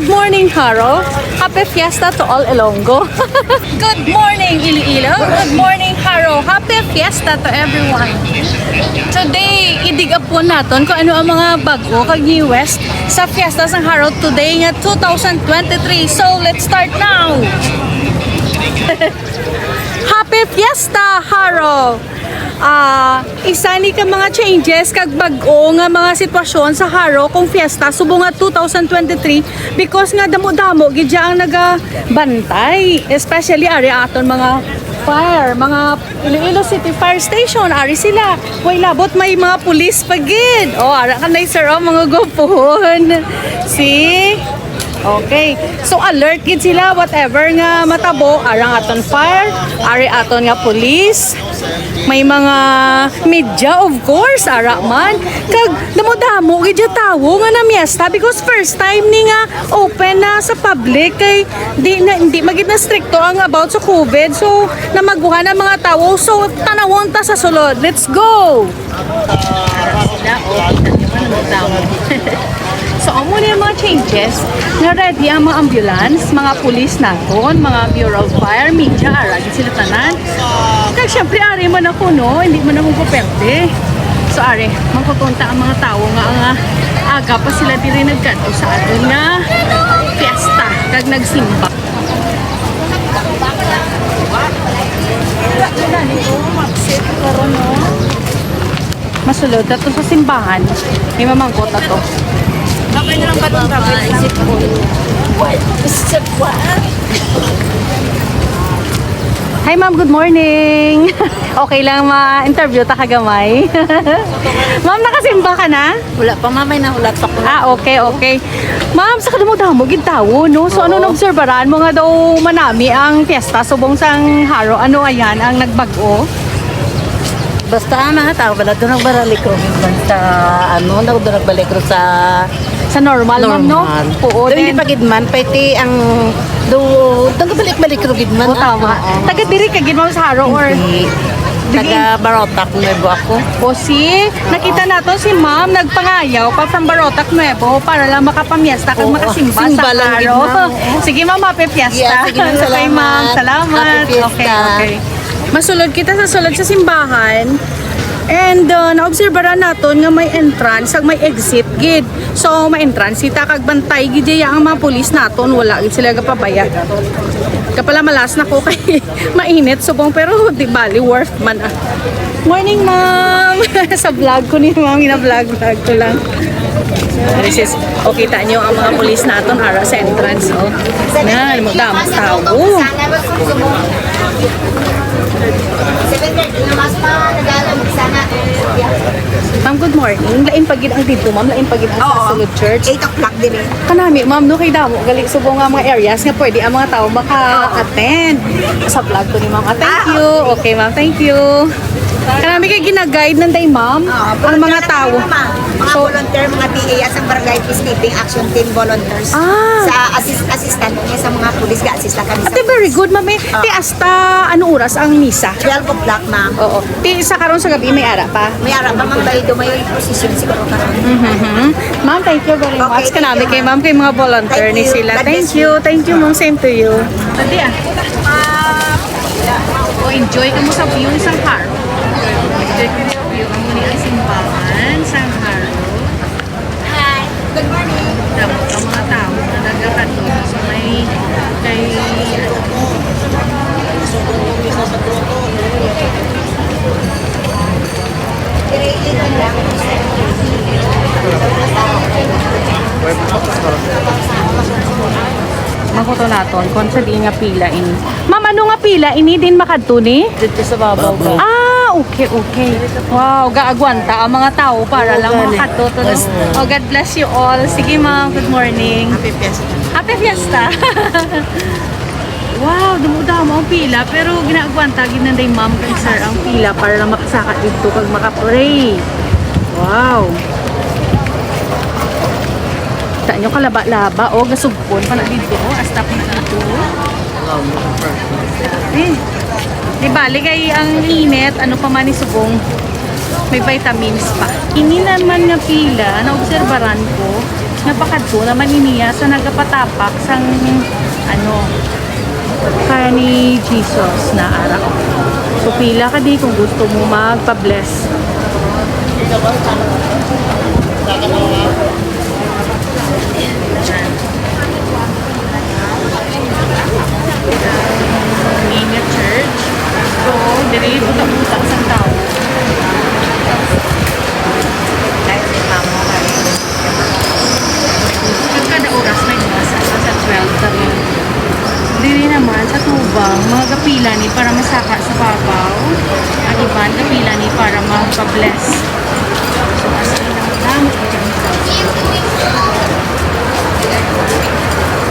Good morning, Haro. Happy Fiesta to all Ilonggo. Good morning, Iloilo. Good morning, Haro. Happy Fiesta to everyone. Today, idigap po natin kung ano ang mga bago kag New West sa Fiesta ng Haro today nga 2023. So, let's start now. Happy Fiesta, Haro! Isa ni ka mga changes kag bag-o nga mga sitwasyon sa Haro kung fiesta subo nga 2023 because nga damo-damo gid ang nagabantay, especially ari aton mga fire, mga Iloilo City Fire Station, ari sila. Way labot may mga pulis pagid. Ara kanay sir mga gopon. See? Okay. So alert gid sila whatever nga matabo, arang aton fire, ari aton nga police. May mga media of course, ara man. Kag damo-damo gid tawo nga na miesta because first time ni nga open na sa public kay hindi magid na stricto ang about sa COVID. So namaguhan ang mga tawo. So tanawon ta sa sulod. Let's go. So, amo na yung mga changes na ready ang mga ambulance, mga police naton, mga Bureau of Fire, media, aragin sila tanan. Kaya syempre, ari man ako, no? Hindi man ako puperte. So, ari, magpupunta ang mga tao nga ang aga pa sila diri nagkanto sa aton nga fiesta, kag nagsimba. Masulod na to sa simbahan. May mamangkot na to. Okay na lang ba itong kapit? Isip ko. Isip ko. Hi ma'am, good morning. Okay lang ma-interview ta kagamay. Ma'am, nakasimba ka na? Wala pa mamay na ulat pa ko. Okay. Ma'am, sa kadamo-damo gid tawo, no? So ano nobserbaran mo nga daw manami ang fiesta subong sang Haro? Ano ayan ang nagbag-o? Basta mga tao, wala doon nagbalik ko. Basta ano, doon nagbalik ko Sa normal, ma'am, no? Oo, doon hindi pa gidman, pwede ang doon balik ko gidman. Oo, tama. Taga diri ka gid ma'am sa Haro or Hindi. Taga Barotac Nuevo ako. O si, nakita nato si ma'am nagpangayaw pa from Barotac Nuevo para lang makapamiesta kag Oo, makasimba simba sa lang gid, Haro. ma'am. Sige ma'am, happy fiesta. Yeah, sige, ma'am, Okay ma'am, salamat. Happy fiesta. Okay. Masulod kita sa sulod sa simbahan. And naobserbaran naton nga may entrance ag may exit gid. So may entrance kita kag bantay gid ang mga pulis naton, wala gid sila gapabaya. Kapala malas na ko kay mainit subong pero di bali worth man ah. Morning ma'am. Sa vlog ko ni ma'am, ina-vlog ko lang. This is, kita nyo ang mga pulis naton ara sa entrance. Na, magdamag tao. Ma'am, good morning. Lain pagid ang dito, ma'am. Lain pagid ang sa Sulod Church. 8 o'clock din eh. Kanami, ma'am, no, kay damo. Gali, subong nga mga areas nga pwede ang mga tao maka-attend. Sa vlog ko ni ma'am. Thank you. Okay, ma'am. Thank you. Kanami kay gina-guide nanday, ma'am. Ang mga tao. Mga volunteer, mga PA, asang barangay peacekeeping action team volunteers. Sa assistant niya sa mga pulis, ga-assist lang kami sa Ate, very good, ma'am. Ti, hasta ano oras ang misa? 12 o'clock, ma'am. Oo. Ti, sa karon sa gabi, may ara pa. May arap ba mang bayo may position siguro karon. Ma'am, thank you very much. Okay, Kanami kay ma'am, kay mga volunteer Thank ni you. sila. God Thank bless you. Thank you, ma'am. Same to you. Ate, enjoy ka mo sa view sa Haro. Enjoy ka mo sa view. Ang muli ang simbahan sa Haro. Hi. Good morning. Damo ang mga tao na nagkakato sa may kay Makoto naton kung sabihin nga pila ini. Ma'am, ano nga pila ini din makadto ni? Dito sa babaw ba? Okay. Wow, gaagwanta ang mga tao para lang makadto to. Oh, God bless you all. Sige ma'am, good morning. Happy Fiesta. Happy Fiesta! Wow, damo-damo ang pila. Pero ginagwanta, ginanday ma'am kay sir ang pila para lang makasaka dito kag makapray. Wow! Kita nyo kalaba-laba. O, gasugpon pa na dito. Astap na dito. Di bali kay ang init, ano pa man isubong. May vitamins pa. Ini naman nga pila, naobserbaran ko. napakadto naman iniya sa nagapatapak sang ano kaya ni Jesus na araw. So pila ka di kung gusto mo magpa-bless. Nina Church. So, dili buta-buta sa tao. Kada oras may masa sa 12 kami. Dili naman sa tubang, mga kapila ni para masaka sa babaw. Ang iban kapila ni para magpa-bless. So, asa lang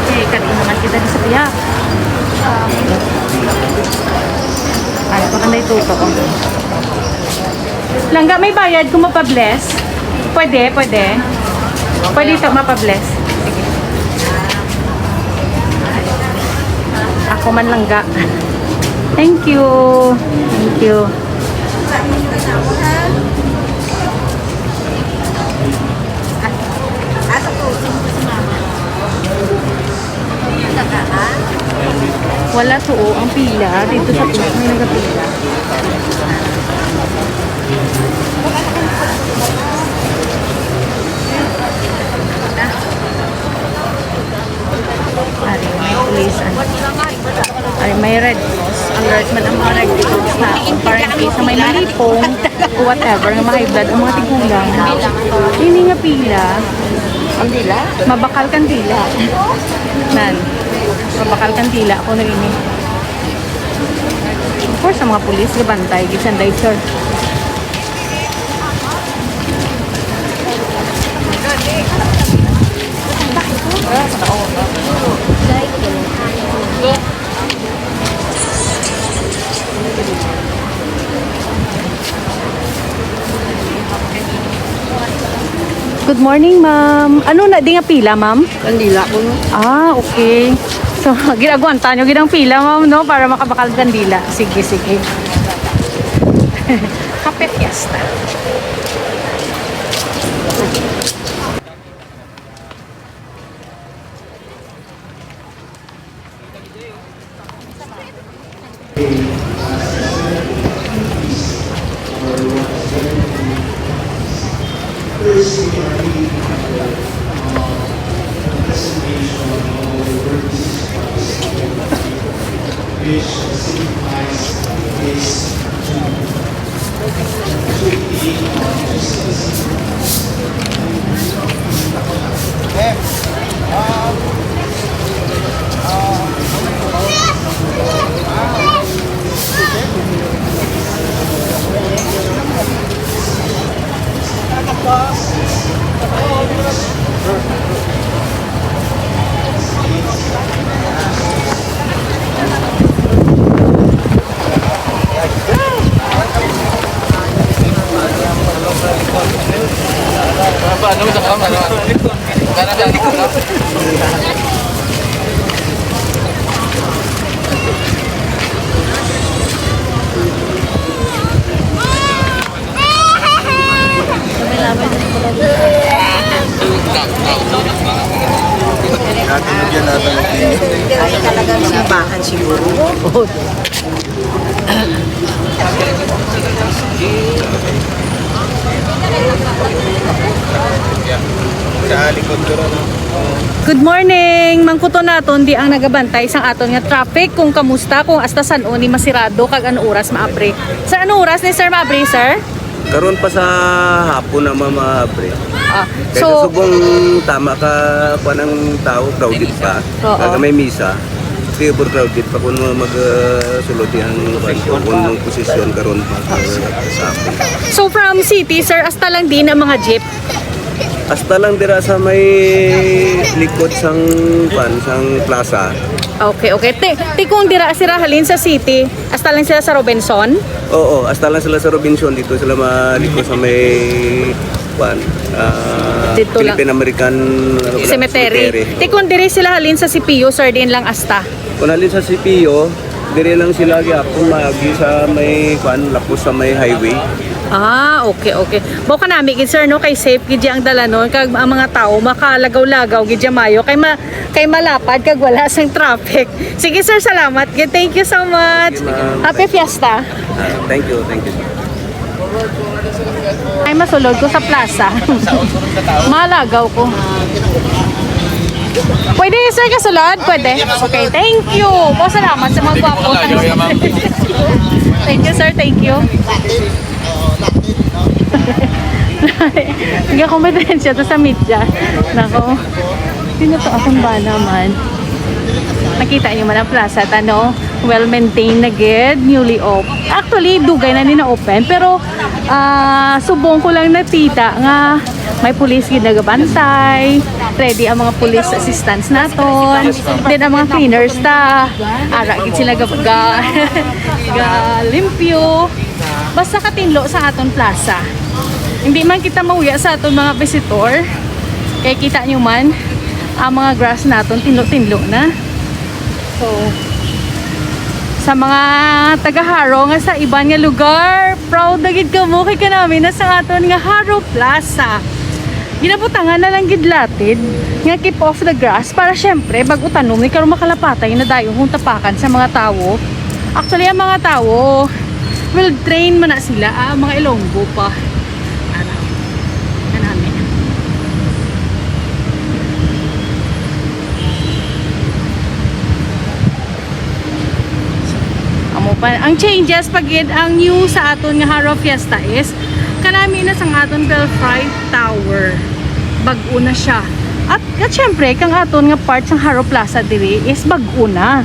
okay, katimungan kita di sa piyak. Ay, pakanda ito ko. Langga, may bayad kung mapabless? Pwede, pwede. Pwede ito mapabless. Sige. Ako man langga. Thank you. Thank you. Wala to ang pila. Dito sa pila may nagapila. Ari, may police. Ari, may Red Cross. Alert man ang mga Red Cross na parang case na may nalipong o whatever, nga mga high blood, ang mga tigulang. Hindi nga pila. Ang dila? Mabakal kang dila. Nan. Mabakal kang dila ako na ini. Of course, ang mga pulis, gabantay, gisanday, sir. Good morning, ma'am. Ano na, di nga pila, ma'am? Kandila ko no. Ah, okay. So, ginagwanta nyo ginang pila, ma'am, no? Para makabakal kandila. Sige, sige. Kape fiesta. Ay talagang simbahan siguro. Good morning! Mangkuto naton di ang nagabantay sang aton nga traffic kung kamusta kung hasta san-o ni masirado kag ano oras maapre. Sa ano oras ni sir maapre, sir? Karon pa sa hapon na mamabre. Ah, Kaya so, subong tama ka pa ng tao, crowded pa. Oo. Kaya may misa. Kaya crowded pa kung mag-sulod ang kung posisyon karon pa sa hapon. so from city, sir, hasta lang din ang mga jeep. Hasta lang dira sa may likod sang plaza. Okay, okay. Ti kung dira sila halin sa city, hasta lang sila sa Robinson? Oo, hasta lang sila sa Robinson dito sila maliko sa may Dito lang. Philippine American Cemetery. Ti kung diri sila halin sa CPU, sir, din lang hasta. Kung halin sa CPO, dire lang sila gyapon magi sa may lapos sa may highway. Ah, okay, okay. Baka nami gid sir no kay safe gid ang dala nun kag ang mga tao makalagaw-lagaw gid mayo kay malapad kag wala sang traffic. Sige sir, salamat. Gid. Thank you so much. Sige, ma'am. Happy Fiesta. Thank you, thank you. Ay masulod ko sa plaza. Malagaw ko. Pwede sir kasulod? Pwede? Okay, thank you. Po, salamat sa mga gwapo. Thank you sir, thank you. Hindi kompetensya to sa media. Nako. Sino to akong ba naman? Nakita niyo man ang plaza, ano? Well maintained na gid, newly open. Actually, dugay na ni na open, pero subong ko lang natita nga may pulis gid nagabantay. Ready ang mga police assistants naton. Then ang mga cleaners ta. Ara gid sila ga limpyo. Basta katinlo sa aton plaza. Hindi man kita mauya sa aton mga visitor. Kaya kita nyo man ang mga grass naton tinlo-tinlo na. So sa mga taga-Haro nga sa iban nga lugar, proud na gid kamo kay kanami na sa aton nga Haro Plaza. Ginabutangan na lang gid latid nga keep off the grass para syempre bag utanom ni karon makalapatay na dayon kung tapakan sa mga tawo. Actually ang mga tawo will train man na sila mga Ilonggo pa. Ano? Kanami. Amo pa ang changes pagid ang new sa aton nga Haro Fiesta is kanami na sang aton Belfry Tower. Bag-o na siya. At syempre kang aton nga part sang Haro Plaza diri is bag-o na.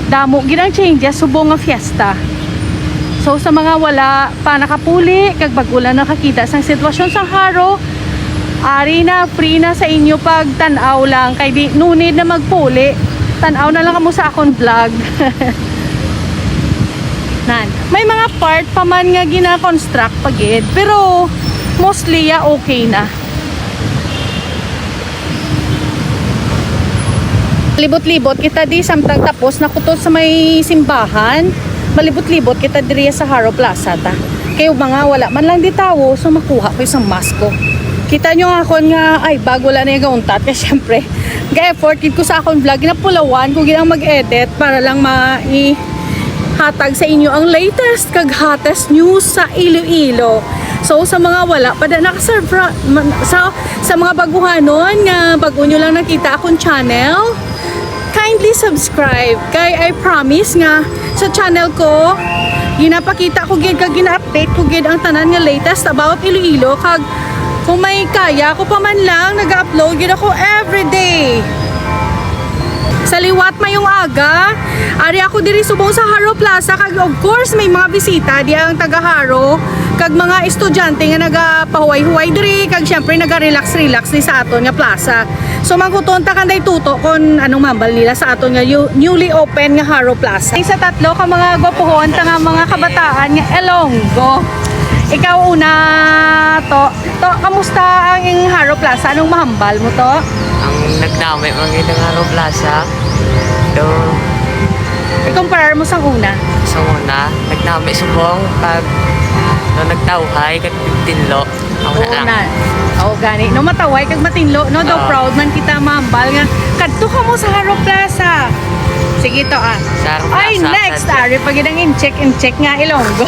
Damo gid ang changes subong nga fiesta. So sa mga wala pa nakapuli kag bag-o lang nakakita sang sitwasyon sang Haro, ari na free na sa inyo pag tan-aw lang kay di no need na magpuli. Tan-aw na lang kamo sa akong vlog. Nan. May mga part pa man nga gina-construct pagid, pero mostly okay na. Libot-libot kita di samtang tapos na kuto sa may simbahan. Malibot-libot kita diri sa Haro Plaza ta. Kayo mga wala man lang di tawo so makuha ko isang masko. Kita nyo nga akon nga ay bag wala na yung gauntat kasi syempre ga-effort gid ko sa akong vlog ginapulawan ko ginang mag-edit para lang hatag sa inyo ang latest kag hottest news sa Iloilo. So sa mga wala pa na nakaserve sa mga baguhanon nga bago nyo lang nakita akong channel, kindly subscribe kay I promise nga sa channel ko ginapakita ko gid kag gina-update ko gid ang tanan nga latest about Iloilo kag kung may kaya ko pa man lang nag-upload gid ako everyday. Sa liwat mayong aga, ari ako diri subong sa Haro Plaza kag of course may mga bisita di ang taga Haro kag mga estudyante nga nagapahuway-huway diri kag syempre naga-relax ni sa aton nga plaza. So mangkuton ta kanday tuto kon anong mambal nila sa aton nga newly open nga Haro Plaza. Sa tatlo ka mga gwapohon ta nga mga kabataan nga Ilonggo. Ikaw una to kamusta ang Haro Plaza? Anong mahambal mo to? Ang nagdamay mga itong Haro Plaza. Do, I-compare mo sa una. sa una, nagdamay subong pag nagtawhay kat tinlo. Ang Oo lang. na. Oo gani. No mataway kag matinlo no daw proud man kita mahambal nga kadto ka mo sa Haro Plaza. Sige to Sa Haro Ay Plaza, next sa- ari pag in-check nga Ilonggo.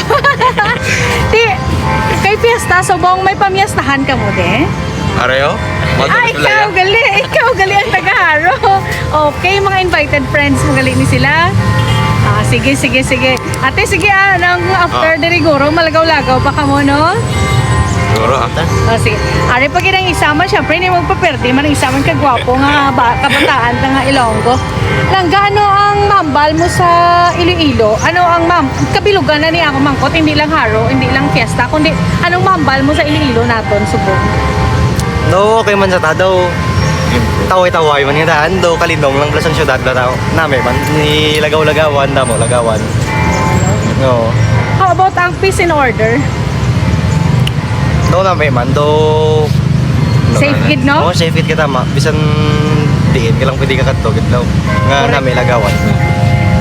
Kay fiesta subong may pamiyastahan ka mo de. Areo? Ay, ikaw gali ang taga-Haro. Okay, mga invited friends mo gali ni sila. Sige. Ate, sige nang after the rigoro, malagaw-lagaw pa ka mo, no? Siguro Sige. Ari, pag inang isama, syempre, hindi magpaperde man ang isama kagwapo nga kabataan ka nga Ilonggo. Lang, gaano ang mambal mo sa Iloilo? Ano ang kabilugan na niya ako mangkot, hindi lang Haro, hindi lang fiesta, kundi anong mambal mo sa Iloilo naton, subong? No, okay man sa tadaw. Taway-taway man nga daan. Do, kalindong lang pala sa syudad na tao. Nami man, ni lagaw-lagawan na mo, lagawan. No. How about ang peace and order? Do, nami man, do... Safe kid, no? Oo, safe kid ka tama. Bisan diin ka lang pwede ka katogit daw. Nga Correct. nami lagawan.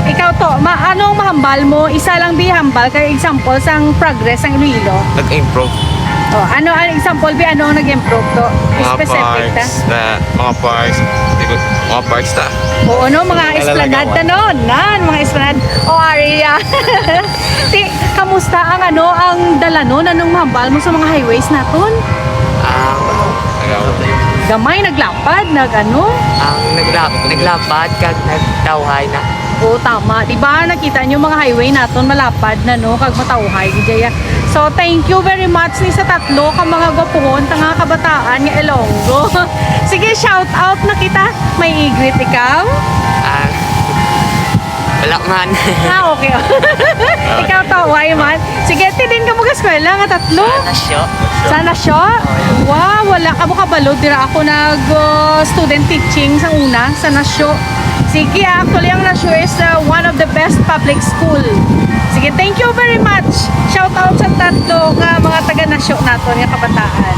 Ikaw to, anong mahambal mo? Isa lang di hambal kay example sang progress ang Iloilo. Nag-improve Oh, ano ang example bi ano ang nag-improve to? Specific ta. mga parks ta. Oo no, mga esplanade ta no. Mga esplanade. O area. Kamusta ang ang dala no anong mahambal mo sa mga highways naton? Gamay naglapad, ang naglapad kag nagtawhay na. Oo, tama. Diba nakita nyo mga highway naton malapad na no kag matawhay gidya. So thank you very much ni sa tatlo ka mga gwapuhon tanga kabataan nga Ilonggo. Sige, shout out na kita. May i-greet ikaw? Wala man. Okay. Ikaw taway man. Sige, tidin ka mo ka eskwela nga tatlo. Nasyo. Sana siya? Wow, wala ka mo kabalo. Dira ako nag-student teaching sa una, sa Nasyo. Sige, actually ang Nasyo is one of the best public school. Sige, thank you very much. Shout out sa tatlo nga mga taga-Nasyo naton nga kabataan.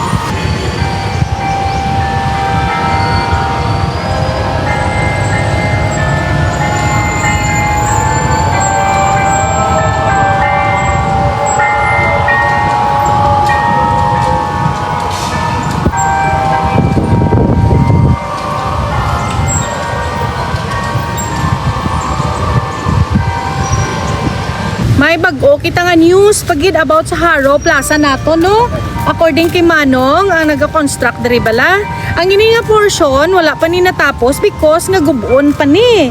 May bag-o kita nga news pagid about sa Haro Plaza nato no. According kay Manong ang naga-construct diri bala, ang ini nga portion wala pa ni natapos because nga gubon pa ni.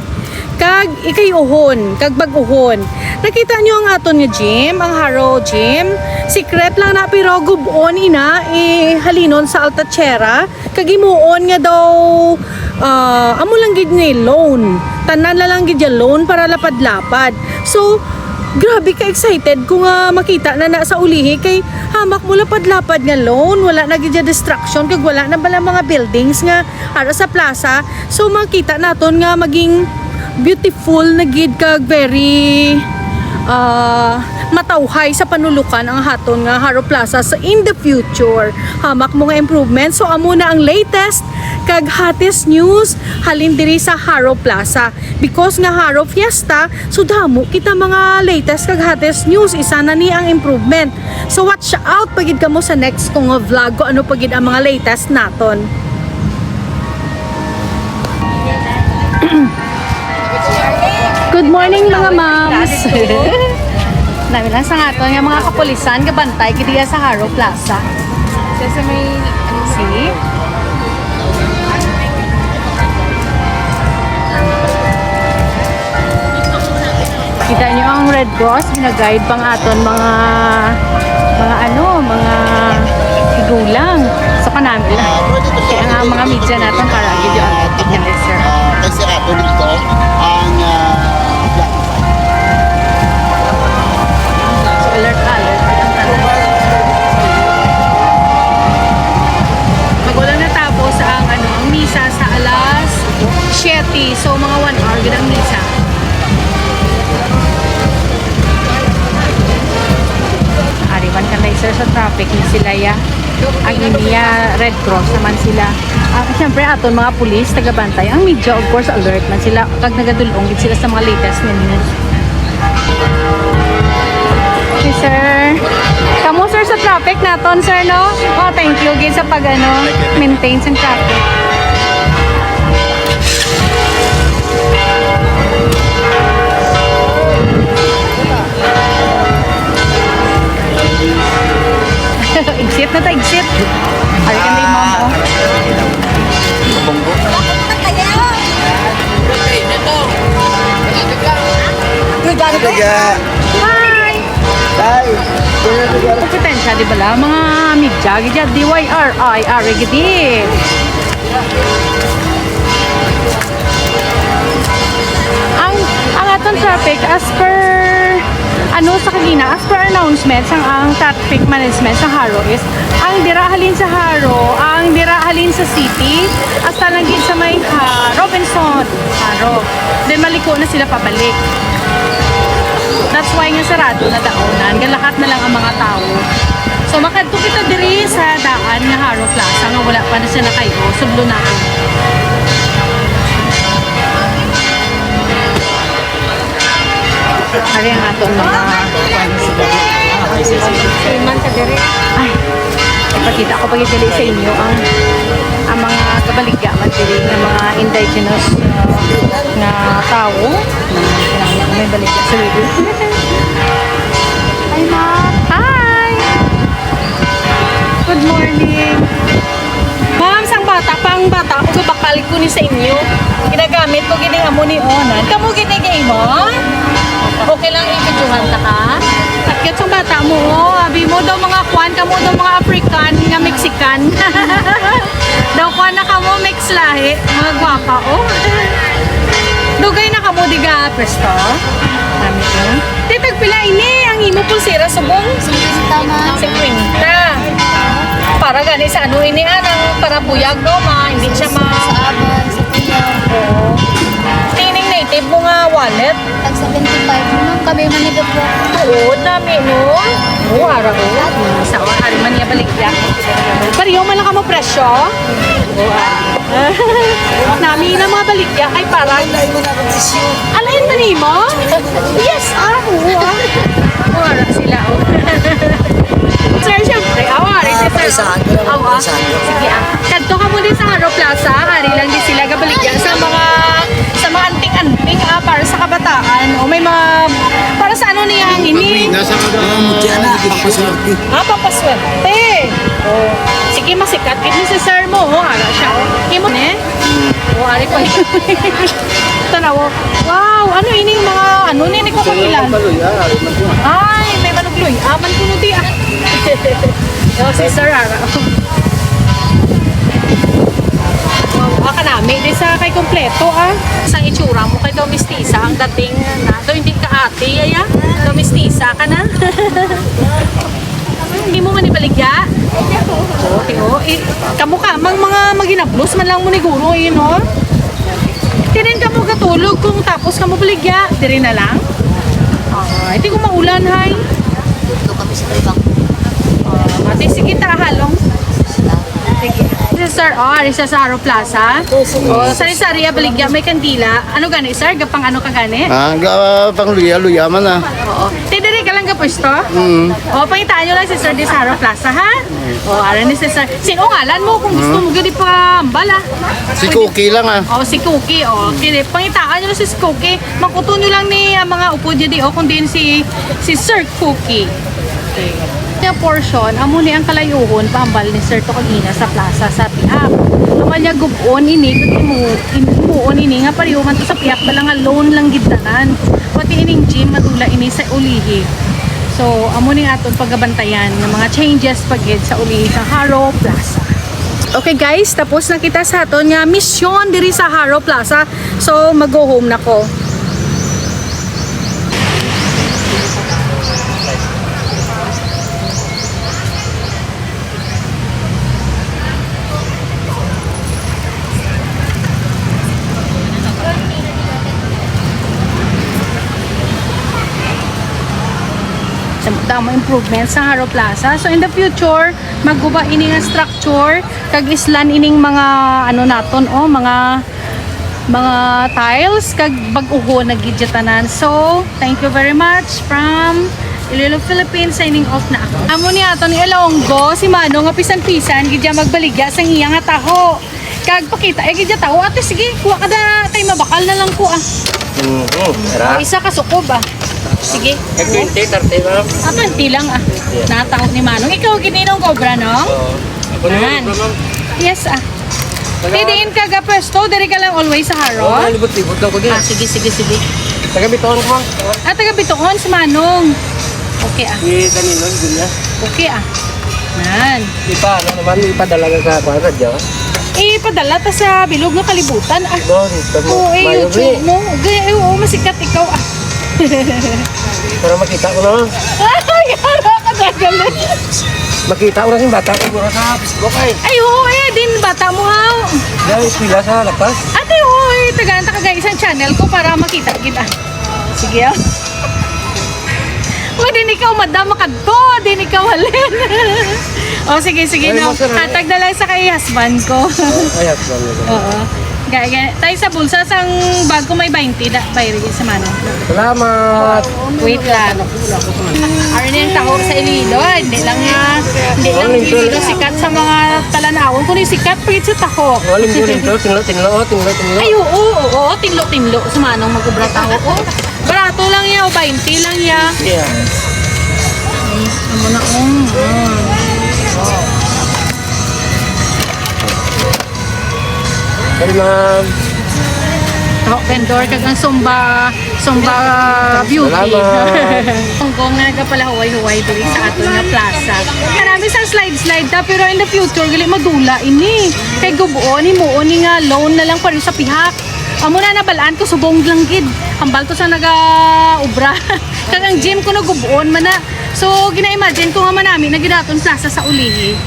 Kag ikay-uhon, kag bag-uhon. Nakita nyo ang aton nga gym, ang Haro Gym. Secret lang na pero gubon ina halinon sa Altachera. Kag imuon nga daw amo lang gid ni loan. Tanan na lang gid ya loan para lapad-lapad. So grabe ka excited kung makita na sa ulihi kay hamak mo lapad-lapad nga loan, wala na gid distraction kag wala na bala mga buildings nga ara sa plaza. So makita naton nga maging beautiful na gid kag very matawhay sa panulukan ang haton nga Haro Plaza sa in the future. Hamak mo nga improvement. So amo na ang latest kag hottest news halin diri sa Haro Plaza because nga Haro Fiesta, so damo kita mga latest kag hottest news, isa na ni ang improvement. So watch out pagid kamo sa next kong vlog ko ano pagid ang mga latest naton. Good morning mga moms. Namin lang sa aton nga mga kapulisan gabantay kidi sa Haro Plaza. Sa may see? Kita nyo ang Red Cross, gina-guide pang aton mga higulang sa panamil. Kaya nga mga media natin para give you ang opinion, sir. Kasi ato dito ang So, alert. Magulang natapos ang ang misa sa alas 7. So, mga 1 hour ginang misa. Ariwan ka sir sa traffic ni sila ya. Ang Iniya Red Cross naman sila. Siyempre aton mga pulis tagabantay. Ang media of course alert man sila kag nagadulong gid sila sa mga latest na news. Okay sir. Kamu sir sa traffic naton sir no? Oh thank you gid sa pag maintain sa traffic. Exit na ta, exit. Ay, ka may mom, Hi! Hi! Kompetensya, di ba la? Mga media, gidya, DYRI, gidi. Ang aton traffic, as per sa kanina, as per announcements ang traffic management sa Haro is ang dirahalin sa Haro, ang dirahalin sa city, hasta lang din sa may Robinson, Haro. Then maliko na sila pabalik. That's why nga sarado na daonan, galakat na lang ang mga tao. So makadto kita diri sa daan nga Haro Plaza nga wala pa na siya nakayo, sublo na. Ari ang ato mga Iman ka dire. Ay, ipakita ko pagkitili sa inyo ang mga kabaligya man diri ng mga indigenous na tao na may baligya sa lugar. Hi, Ma. Hi. Good morning. Ma'am, sang bata ako gabakal ko ni sa inyo. Ginagamit ko gini amo ni Onan. Kamu gini kay mo? Okay lang i-videohan ta ka? Akit sang bata mo, abi mo daw mga kwan, kamo daw mga African, nga Mexican. Daw kwan na kamo mix lahi, mga gwapa oh. Dugay na kamo diga presto. Kami ko. Titag pila ini ang imo pulsera subong? 50. Para gani sa ano ini anang para buyag do ma, hindi siya ma Oo. Tining native mo nga wallet. Tag 75 naman kami manigapwa. Oo, dami no. Oo, ara ko. Sa ari man niya baligya. Pariyo man lang kamo presyo. Oo. Nami na mga baligya kay para. Alain man mo? Yes, oo. Ara sila. Sir, syempre, awari si Sir. Awa. Sige ah. Kadto ka mo din sa Haro Plaza, ari lang di sila gabaligyan sa mga anting-anting para sa kabataan. O may mga para sa ano niya ini. Pampaswerte. O sige masikat kini si Sir mo, ara siya. Imo ne? O ari ko. Tanaw. Wow, ano ini mga ano ni ko kapilan. Ay, may manugloy. Aman kuno di ah. Yo, si Sir Ara. Wow, ka namin. Di sa kay kompleto ah. Isang itsura mo kay domestisa. Ang dating na. Do hindi ka ate, aya. Domestisa ka na. Hindi mo man ibaligya? Oo, tingo. Kamukha, mga maginaplos man lang mo ni Guro, yun o. Tinin ka mo katulog kung tapos ka mo baligya. Tiri na lang. Hindi ko maulan, hay. Dito kami sa Talibang. Ate, sige, tara halong. Sige. Sir, Risa sa Haro Plaza. Sari-sari, baligya, may kandila. Ano gani, sir? Gapang ano ka gani? Pang luya man ah. Oo. Tidiri ka lang kapwesto? Pangitaan nyo lang si Sir di sa Haro Plaza, ha? Ara ni si Sir. Sino ngalan mo kung gusto mo gani pa ambala? Si Cookie lang ah. Si Cookie, Kini, pangitaan nyo lang si Cookie. Makuto nyo lang ni mga upo dyan di, kung din si Sir Cookie. Okay. Yung portion, amo ni ang kalayuhon pambal ni Sir Tokagina sa plaza sa Piak. Amal niya gubon ini, imuon ini nga parihuman to sa Piak balang alone lang gidtanan. Pati ining gym madula ini sa Ulihi. So, amo ni aton pagabantayan ng mga changes pagid sa Ulihi sa Haro Plaza. Okay guys, tapos na kita sa aton nga mission diri sa Haro Plaza. So, mag-go home na ko. Damo improvement sa Haro Plaza. So in the future, magguba ini nga structure kag islan ining mga ano naton mga tiles kag bag-uho nagidyatanan. So, thank you very much from Iloilo, Philippines. Signing off na ako. Amo ni aton ni Ilonggo si Mano nga pisan-pisan gidya magbaligya sang iya nga taho. Kag pakita gidya taho. Ate sige, kuha ka da kay mabakal na lang ko ah. Isa ka sukob ah. Sige. 20, 30 ma'am. 20 lang ah. Natakot ni Manong. Ikaw gininong cobra, no? Ako naman, ma'am. Yes ah. Tidiin ka ga pwesto, dari ka lang always sa Haro. Libot-libot lang ko din. Sige. Taga-bitoon ko, ma'am. Taga Bitoon si Manong. Okay ah. Si Danilo, Julia. Okay ah. Nan. Ano naman, ipadala ka sa radyo. Padala ta sa bilog ng kalibutan ah. Doon, Oo, YouTube mo. Oo, masikat ikaw ah. Para makita ko na. Ay, hara ka dagalan. Makita ko na si bata ko mura sa Facebook ay. Ay, oo, din bata mo ha. Dahil pila sa lapas. Ate, oo, tagaanta ka guys isang channel ko para makita kita. Sige ah. O, din ikaw madama ka to. Din ikaw halin. O, sige, no. Hatag na lang sa kay husband ko. Ay, husband ko. Oo. Gaya, tayo sa bulsa sang bag ko may 20 da bayri sa mano. Salamat! Wait lang. Ano na yung taho sa Iloilo? Hindi lang Iloilo sikat sa mga talanawon. Kung yung sikat, pagit sa taho. Tinlo. Ay, oo, tinlo. Sumanong mag-ubra taho. Oh, barato lang yan, 20 lang yan. Yeah. Amo na, Hey, ma'am. Taho vendor kag ang Sumba Beauty. Kung nga pala huway-huway diri sa ato nga plaza. Marami sa slide ta pero in the future gali madula ini. Kay gubuo ni mo ni nga loan na lang pa rin sa pihak. Amo na nabalaan ko subong lang gid. Hambal ko sa naga-ubra. Kag ang gym ko nagubuon man na. So gina-imagine ko nga man namin na gidaton plaza sa ulihi.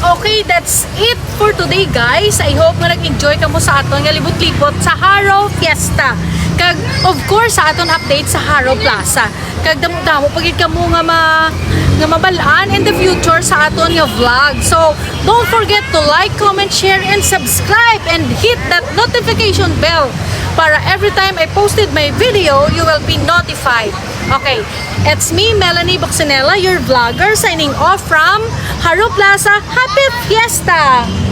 Okay, that's it for today guys. I hope nga nag-enjoy ka mo sa aton nga libot-libot sa Haro Fiesta. Kag of course sa aton update sa Haro Plaza. Kag damo pagid ka mo nga mabalaan in the future sa aton nga vlog. So, don't forget to like, comment, share, and subscribe and hit that notification bell para every time I posted my video, you will be notified. Okay, it's me, Melanie Boxinella, your vlogger, signing off from Haro Plaza. Happy Fiesta!